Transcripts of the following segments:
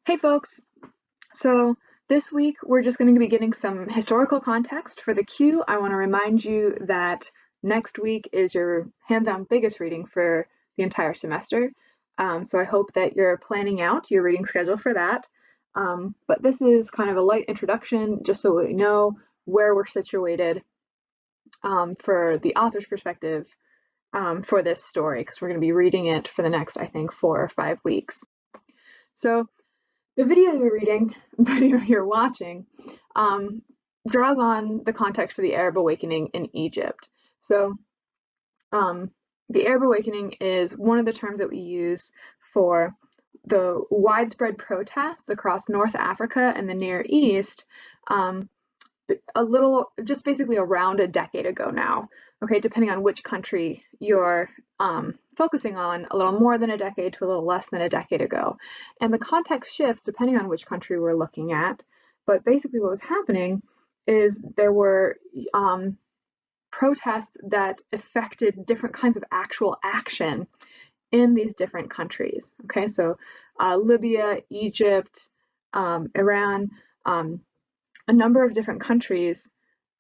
Hey folks! So this week we're just going to be getting some historical context for the Q. I want to remind you that next week is your hands-on biggest reading for the entire semester. So I hope that you're planning out your reading schedule for that. But this is kind of a light introduction just so we know where we're situated for the author's perspective for this story, because we're going to be reading it for the next, I think, 4 or 5 weeks. So the video you're watching, um, draws on the context for the Arab awakening in Egypt. So, um, the Arab awakening is one of the terms that we use for the widespread protests across North Africa and the Near East, um, just basically around a decade ago now. Okay, depending on which country you're focusing on, a little more than a decade to a little less than a decade ago. And the context shifts depending on which country we're looking at. But basically, what was happening is there were protests that affected different kinds of actual action in these different countries. Okay, so Libya, Egypt, Iran, um, a number of different countries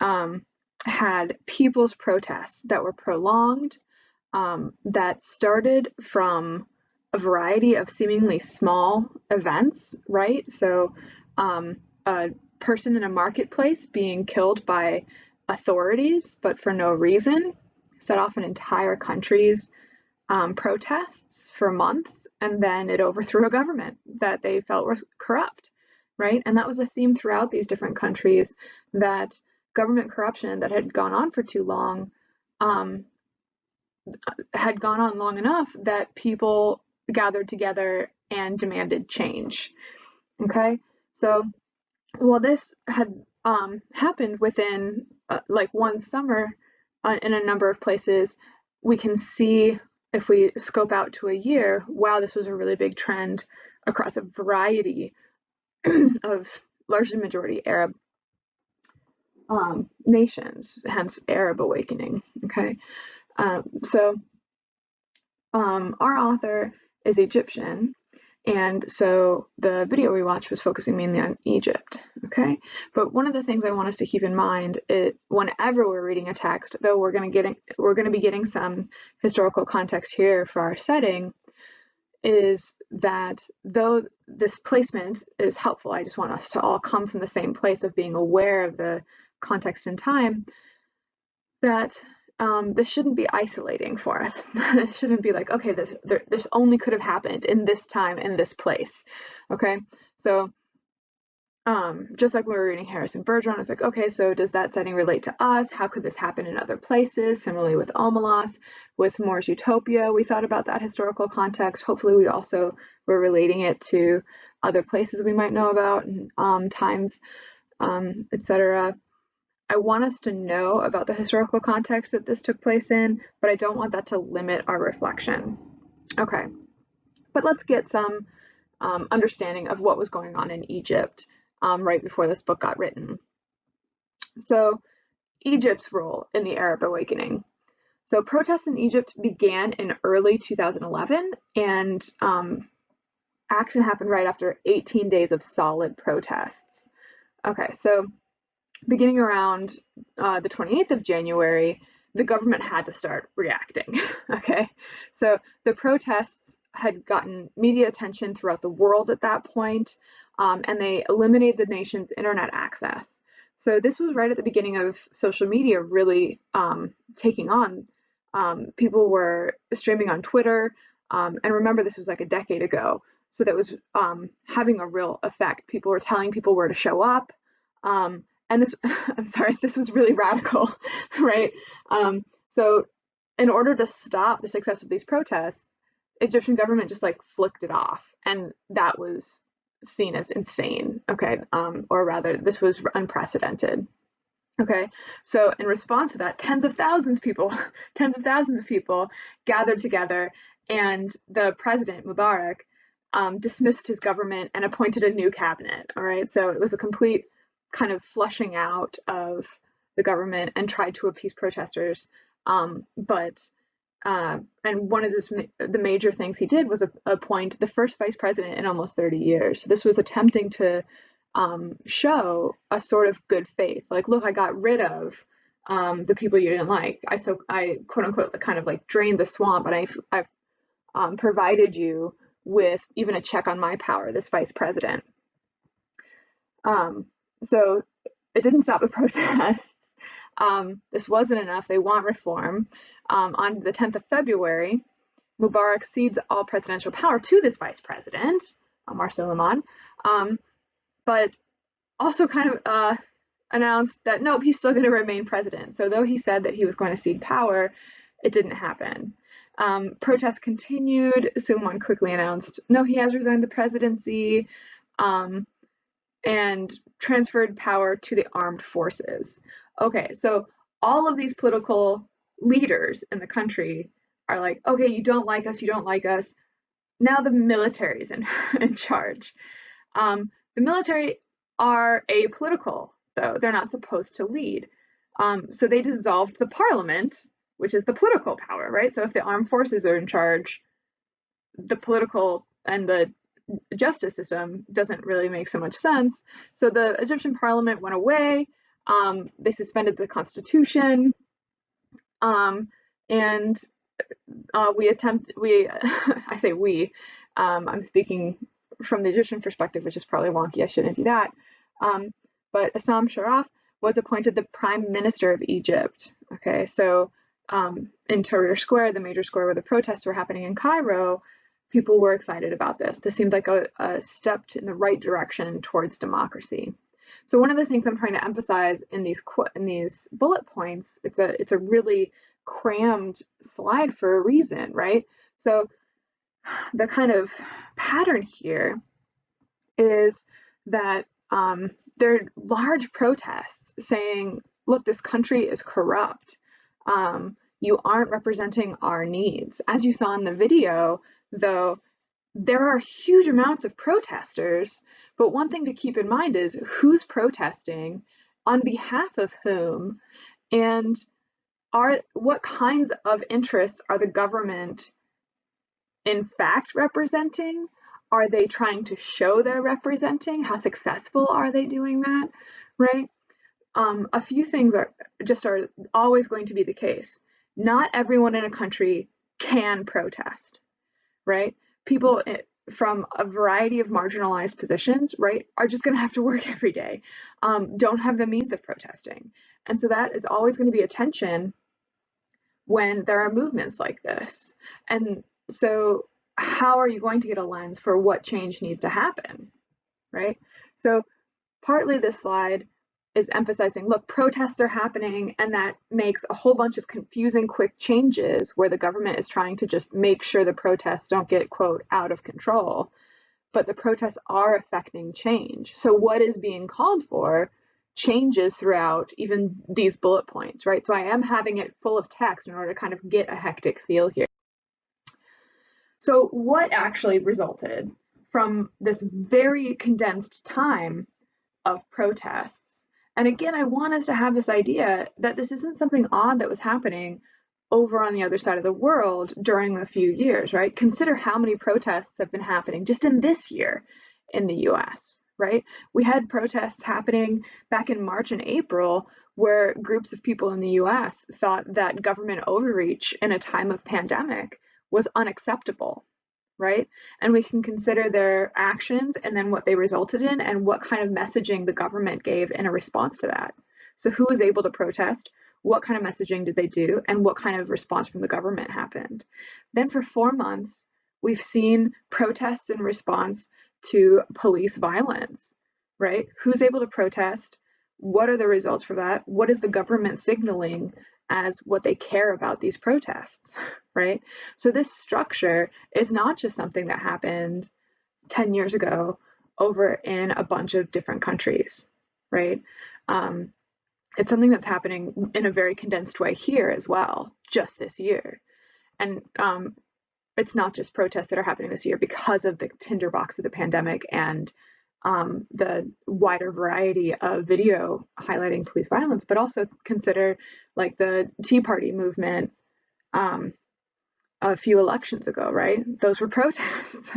um, had people's protests that were prolonged, that started from a variety of seemingly small events, right? So, a person in a marketplace being killed by authorities, but for no reason, set off an entire country's protests for months, and then it overthrew a government that they felt was corrupt, right? And that was a theme throughout these different countries, that government corruption that had gone on for too long um, had gone on long enough that people gathered together and demanded change. Okay, so while this had happened within like one summer in a number of places, we can see, if we scope out to a year, wow, this was a really big trend across a variety of largely majority Arab nations, hence Arab awakening. Okay, so our author is Egyptian, and so the video we watched was focusing mainly on Egypt. Okay, but one of the things I want us to keep in mind is whenever we're reading a text, though we're going to be getting some historical context here for our setting, is that though this placement is helpful, I just want us to all come from the same place of being aware of the context and time, that this shouldn't be isolating for us. It shouldn't be like, okay, this only could have happened in this time in this place. Okay, so just like when we were reading Harrison Bergeron, it's like, okay, so does that setting relate to us? How could this happen in other places? Similarly with Omelas, with Moore's Utopia, we thought about that historical context. Hopefully we also were relating it to other places we might know about, times, etc. I want us to know about the historical context that this took place in, but I don't want that to limit our reflection. Okay, but let's get some understanding of what was going on in Egypt right before this book got written. So, Egypt's role in the Arab awakening. So, protests in Egypt began in early 2011, and action happened right after 18 days of solid protests. Okay, so beginning around the 28th of January, the government had to start reacting. Okay, so the protests had gotten media attention throughout the world at that point, and they eliminated the nation's internet access. So this was right at the beginning of social media really taking on. People were streaming on Twitter, and remember, this was like a decade ago, so that was having a real effect. People were telling people where to show up. And this, I'm sorry, this was really radical, right? So in order to stop the success of these protests, Egyptian government just like flicked it off, and that was seen as insane. Okay, or rather, this was unprecedented. Okay, so in response to that, tens of thousands of people gathered together, and the president Mubarak dismissed his government and appointed a new cabinet. All right, so it was a complete kind of flushing out of the government and tried to appease protesters, but and one of the major things he did was appoint the first vice president in almost 30 years. So this was attempting to show a sort of good faith. Like, look, I got rid of the people you didn't like. I quote unquote kind of like drained the swamp, and I've provided you with even a check on my power, this vice president. So it didn't stop the protests. This wasn't enough. They want reform. On the 10th of February, Mubarak cedes all presidential power to this vice president, Omar Suleiman, but also kind of announced that nope, he's still going to remain president. So though he said that he was going to cede power, it didn't happen. Protests continued. Suleiman quickly announced, no, he has resigned the presidency, and transferred power to the armed forces. Okay, so all of these political leaders in the country are like, okay, you don't like us, you don't like us. Now the military's in charge. The military are apolitical, though. They're not supposed to lead. So they dissolved the parliament, which is the political power, right? So if the armed forces are in charge, the political and the justice system doesn't really make so much sense. So the Egyptian parliament went away. They suspended the constitution, and I say we, I'm speaking from the Egyptian perspective, which is probably wonky. I shouldn't do that. But Assam Sharaf was appointed the prime minister of Egypt. Okay, so in Tahrir Square, the major square where the protests were happening in Cairo, people were excited about this. This seemed like a step in the right direction towards democracy. So one of the things I'm trying to emphasize in these bullet points, it's a really crammed slide for a reason, right? So the kind of pattern here is that there are large protests saying, look, this country is corrupt. You aren't representing our needs. As you saw in the video, though, there are huge amounts of protesters, but one thing to keep in mind is who's protesting, on behalf of whom, and what kinds of interests are the government in fact representing? Are they trying to show they're representing? How successful are they doing that, right? A few things are always going to be the case. Not everyone in a country can protest, right? People from a variety of marginalized positions, right, are just going to have to work every day, don't have the means of protesting. And so that is always going to be a tension when there are movements like this. And so how are you going to get a lens for what change needs to happen, right? So partly this slide is emphasizing, look, protests are happening, and that makes a whole bunch of confusing quick changes where the government is trying to just make sure the protests don't get, quote, out of control. But the protests are affecting change. So what is being called for changes throughout even these bullet points, right? So I am having it full of text in order to kind of get a hectic feel here. So what actually resulted from this very condensed time of protests? And again, I want us to have this idea that this isn't something odd that was happening over on the other side of the world during a few years, right? Consider how many protests have been happening just in this year in the US, right? We had protests happening back in March and April where groups of people in the US thought that government overreach in a time of pandemic was unacceptable, right? And we can consider their actions and then what they resulted in and what kind of messaging the government gave in a response to that. So who was able to protest? What kind of messaging did they do? And what kind of response from the government happened? Then for 4 months, we've seen protests in response to police violence, right? Who's able to protest? What are the results for that? What is the government signaling as what they care about these protests, right? So this structure is not just something that happened 10 years ago over in a bunch of different countries, right? It's something that's happening in a very condensed way here as well, just this year. And it's not just protests that are happening this year because of the tinderbox of the pandemic and the wider variety of video highlighting police violence, but also consider like the Tea Party movement a few elections ago, right? Those were protests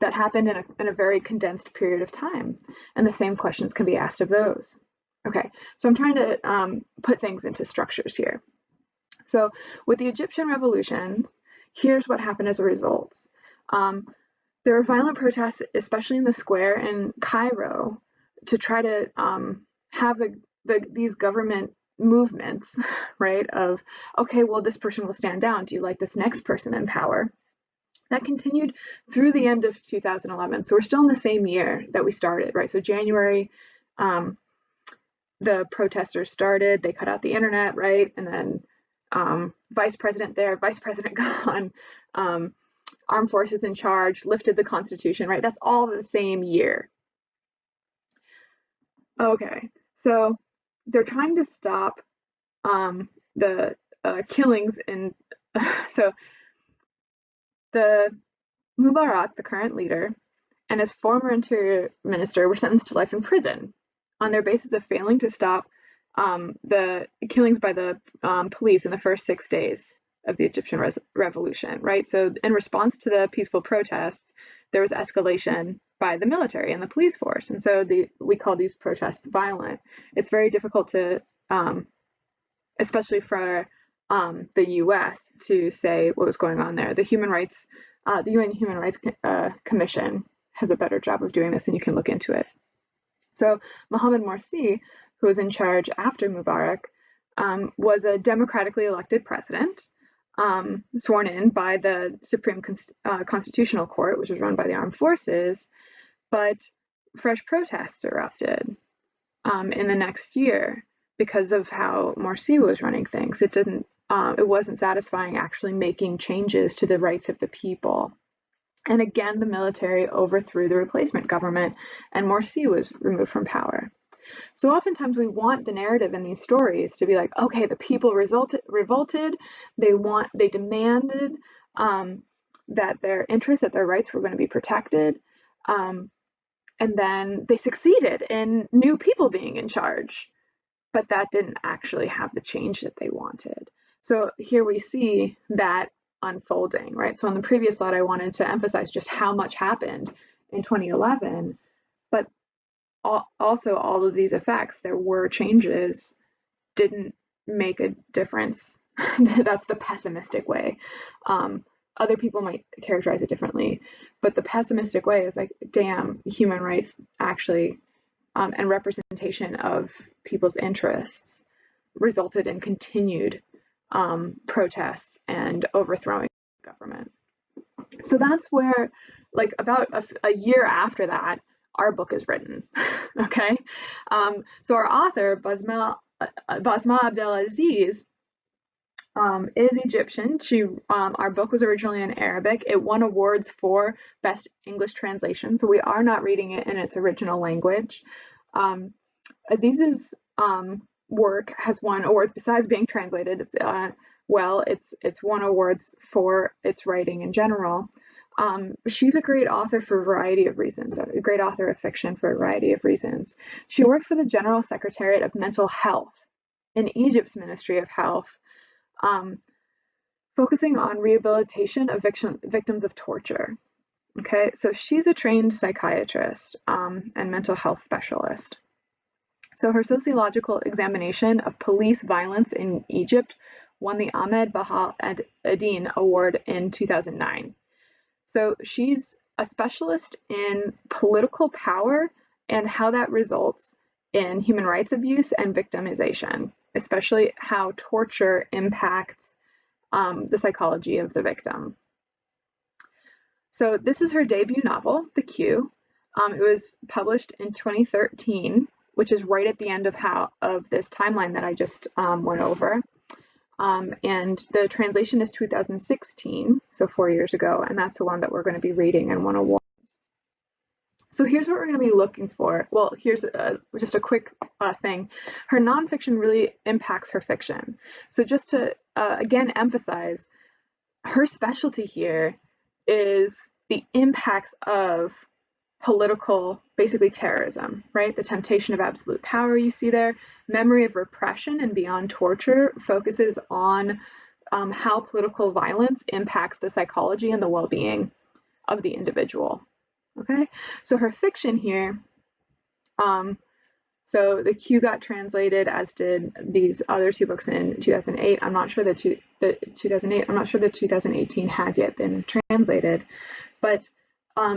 that happened in a very condensed period of time. And the same questions can be asked of those. Okay, so I'm trying to put things into structures here. So with the Egyptian revolution, here's what happened as a result. There were violent protests, especially in the square in Cairo, to try to have these government movements, right, of, okay, well, this person will stand down. Do you like this next person in power? That continued through the end of 2011. So we're still in the same year that we started, right? So January, the protesters started, they cut out the internet, right? And then vice president there, vice president gone, armed forces in charge, lifted the Constitution, right? That's all the same year. Okay, so they're trying to stop the killings in, so the Mubarak, the current leader, and his former interior minister were sentenced to life in prison on their basis of failing to stop the killings by the police in the first 6 days of the Egyptian revolution, right? So in response to the peaceful protests, there was escalation by the military and the police force. And so we call these protests violent. It's very difficult to, especially for the US, to say what was going on there. The UN Human Rights Commission has a better job of doing this, and you can look into it. So Mohamed Morsi, who was in charge after Mubarak, was a democratically elected president, sworn in by the Supreme Constitutional Court, which was run by the armed forces, but fresh protests erupted in the next year because of how Morsi was running things. It wasn't satisfying actually making changes to the rights of the people. And again, the military overthrew the replacement government, and Morsi was removed from power. So oftentimes we want the narrative in these stories to be like, okay, the people revolted, they demanded that their interests, that their rights were going to be protected, and then they succeeded in new people being in charge, but that didn't actually have the change that they wanted. So here we see that unfolding, right? So on the previous slide, I wanted to emphasize just how much happened in 2011, but also all of these effects, there were changes, didn't make a difference. That's the pessimistic way. Other people might characterize it differently, but the pessimistic way is like, damn, human rights actually and representation of people's interests resulted in continued protests and overthrowing the government. So that's where, like, about a year after that, our book is written. Okay, so our author, Basma Abdelaziz, is Egyptian. Our book was originally in Arabic. It won awards for Best English Translation, so we are not reading it in its original language. Aziz's work has won awards besides being translated. It's won awards for its writing in general. She's a great author for a variety of reasons, a great author of fiction for a variety of reasons. She worked for the General Secretariat of Mental Health in Egypt's Ministry of Health, focusing on rehabilitation of victims of torture. Okay, so she's a trained psychiatrist and mental health specialist. So her sociological examination of police violence in Egypt won the Ahmed Baha Eddin Award in 2009. So she's a specialist in political power and how that results in human rights abuse and victimization, especially how torture impacts the psychology of the victim. So this is her debut novel, The Queue. It was published in 2013, which is right at the end of this timeline that I just went over. And the translation is 2016, so 4 years ago, and that's the one that we're going to be reading and won awards. So here's what we're going to be looking for. Well, here's just a quick thing. Her nonfiction really impacts her fiction. So just to, again, emphasize, her specialty here is the impacts of political, basically terrorism, right? The temptation of absolute power you see there. Memory of Repression and Beyond Torture focuses on how political violence impacts the psychology and the well-being of the individual. Okay, so her fiction here, so The Q got translated, as did these other two books in 2008. I'm not sure that 2008. I'm not sure that 2018 has yet been translated, but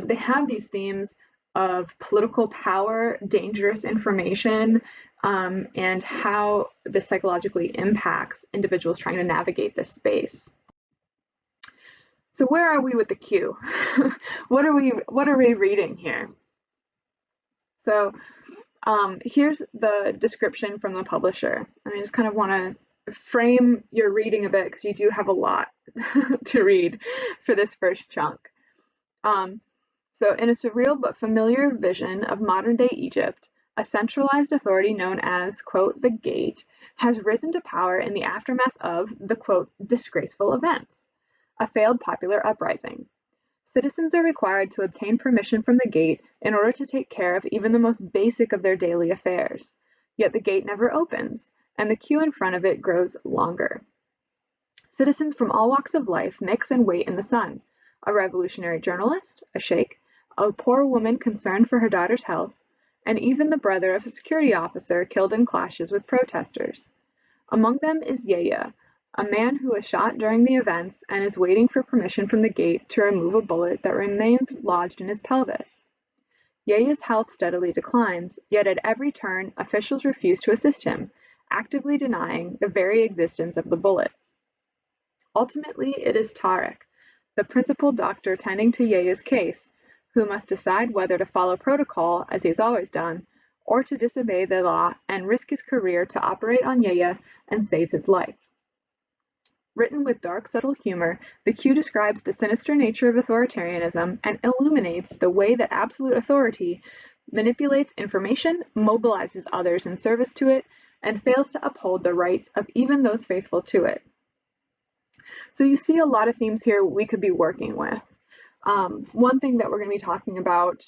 they have these themes of political power, dangerous information, and how this psychologically impacts individuals trying to navigate this space. So where are we with the Q? What are we reading here? So here's the description from the publisher. And I just kind of want to frame your reading a bit because you do have a lot to read for this first chunk. So in a surreal but familiar vision of modern-day Egypt, a centralized authority known as, quote, the Gate, has risen to power in the aftermath of the, quote, disgraceful events, a failed popular uprising. Citizens are required to obtain permission from the Gate in order to take care of even the most basic of their daily affairs. Yet the Gate never opens, and the queue in front of it grows longer. Citizens from all walks of life mix and wait in the sun. A revolutionary journalist, a sheikh, a poor woman concerned for her daughter's health, and even the brother of a security officer killed in clashes with protesters. Among them is Yahya, a man who was shot during the events and is waiting for permission from the Gate to remove a bullet that remains lodged in his pelvis. Yahya's health steadily declines, yet at every turn officials refuse to assist him, actively denying the very existence of the bullet. Ultimately, it is Tarek, the principal doctor tending to Yahya's case, who must decide whether to follow protocol, as he has always done, or to disobey the law and risk his career to operate on Yahya and save his life. Written with dark, subtle humor, The Q describes the sinister nature of authoritarianism and illuminates the way that absolute authority manipulates information, mobilizes others in service to it, and fails to uphold the rights of even those faithful to it. So you see a lot of themes here we could be working with. One thing that we're going to be talking about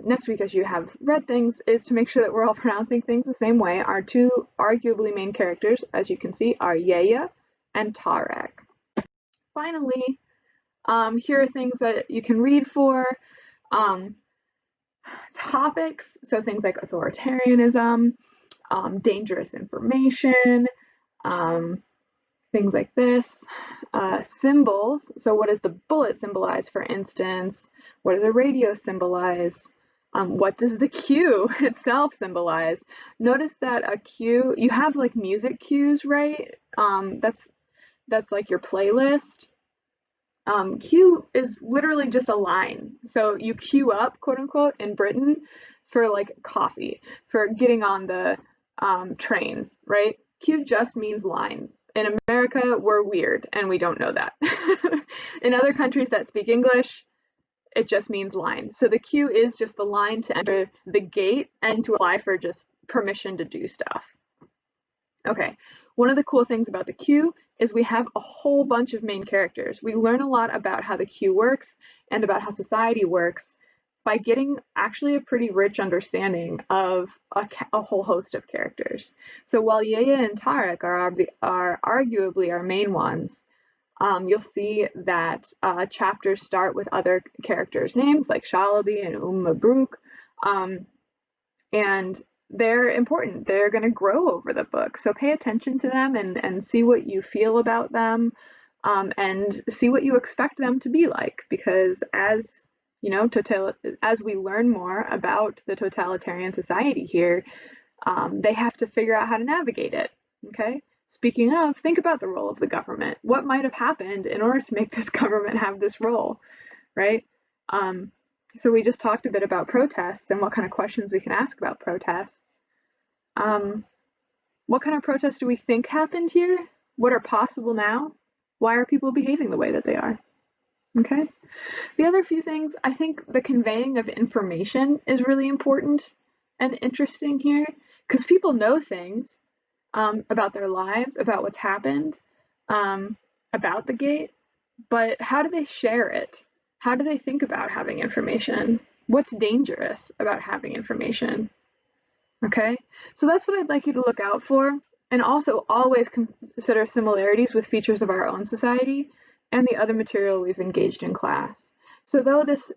next week, as you have read things, is to make sure that we're all pronouncing things the same way. Our two arguably main characters, as you can see, are Yahya and Tarek. Finally, here are things that you can read for. Topics, so things like authoritarianism, dangerous information, things like this. Symbols, so what does the bullet symbolize, for instance? What does a radio symbolize? What does the cue itself symbolize? Notice that a cue, you have like music cues, right? That's like your playlist. Queue is literally just a line. So you queue up, quote unquote, in Britain for like coffee, for getting on the train, right? Queue just means line. In America, we're weird and we don't know that. In other countries that speak English, it just means line. So the queue is just the line to enter the gate and to apply for just permission to do stuff. Okay, one of the cool things about the queue is we have a whole bunch of main characters. We learn a lot about how the queue works and about how society works by getting actually a pretty rich understanding of a whole host of characters. So while Yahya and Tarek are arguably our main ones, you'll see that chapters start with other characters' names like Shalabi and Mabruk, and they're important. They're going to grow over the book. So pay attention to them and see what you feel about them, and see what you expect them to be like, because as you know, as we learn more about the totalitarian society here, they have to figure out how to navigate it. Okay. Speaking of, think about the role of the government. What might have happened in order to make this government have this role, right? So we just talked a bit about protests and what kind of questions we can ask about protests. What kind of protests do we think happened here? What are possible now? Why are people behaving the way that they are? Okay. The other few things, I think the conveying of information is really important and interesting here, because people know things about their lives, about what's happened, about the gate, but how do they share it? How do they think about having information? What's dangerous about having information? Okay, so that's what I'd like you to look out for. And also always consider similarities with features of our own society and the other material we've engaged in class. So though this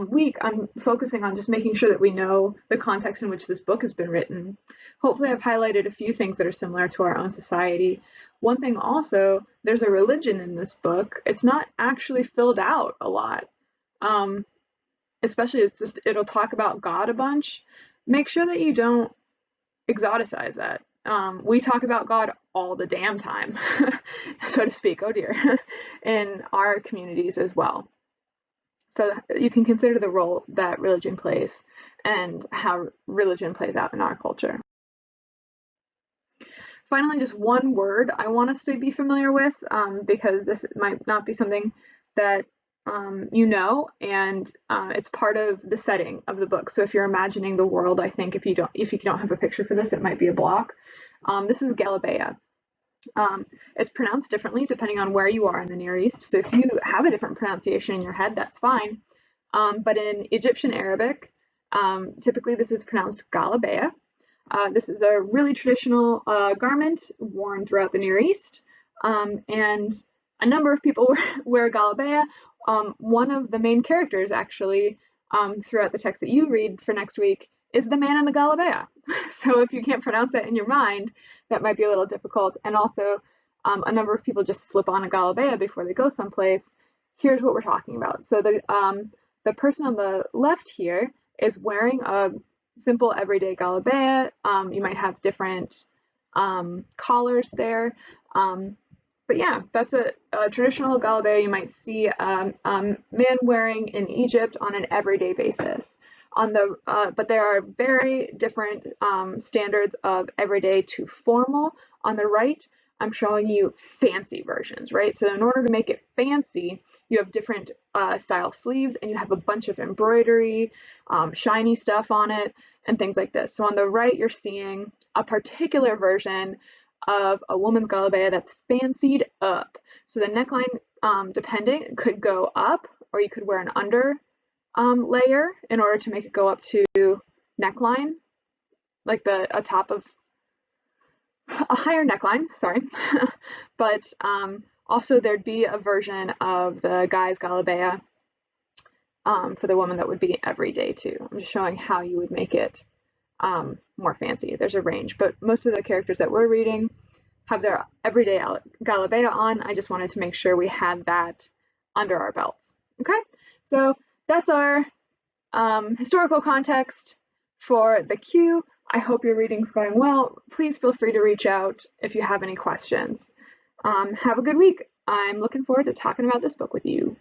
week I'm focusing on just making sure that we know the context in which this book has been written, hopefully I've highlighted a few things that are similar to our own society. One thing also, there's a religion in this book. It's not actually filled out a lot. Um, Especially it'll talk about God a bunch. Make sure that you don't exoticize that. We talk about God all the damn time, so to speak, oh dear, in our communities as well. So you can consider the role that religion plays and how religion plays out in our culture. Finally, just one word I want us to be familiar with, because this might not be something that you know, and it's part of the setting of the book. So if you're imagining the world, I think if you don't have a picture for this, it might be a block. This is Galabeah. It's pronounced differently depending on where you are in the Near East. So if you have a different pronunciation in your head, that's fine. But in Egyptian Arabic, typically this is pronounced Galabeah. This is a really traditional garment worn throughout the Near East, and a number of people wear Galabeah. One of the main characters, actually, throughout the text that you read for next week, is the man in the Galabeah. So if you can't pronounce that in your mind, that might be a little difficult. And also, a number of people just slip on a Galabeah before they go someplace. Here's what we're talking about. So the person on the left here is wearing a simple everyday Galabeah. You might have different collars there. But yeah, that's a traditional Galabeah you might see a man wearing in Egypt on an everyday basis. But there are very different standards of everyday to formal. On the right, I'm showing you fancy versions, right? So in order to make it fancy, you have different style sleeves and you have a bunch of embroidery, shiny stuff on it, and things like this. So on the right, you're seeing a particular version of a woman's Galabeah that's fancied up. So the neckline, depending, could go up, or you could wear an under layer in order to make it go up to neckline, like a top of a higher neckline, sorry. But also there'd be a version of the guy's Galabeah for the woman that would be everyday too. I'm just showing how you would make it more fancy. There's a range, but most of the characters that we're reading have their everyday Galabeah on. I just wanted to make sure we had that under our belts. Okay, so that's our historical context for the Q. I hope your reading's going well. Please feel free to reach out if you have any questions. Have a good week. I'm looking forward to talking about this book with you.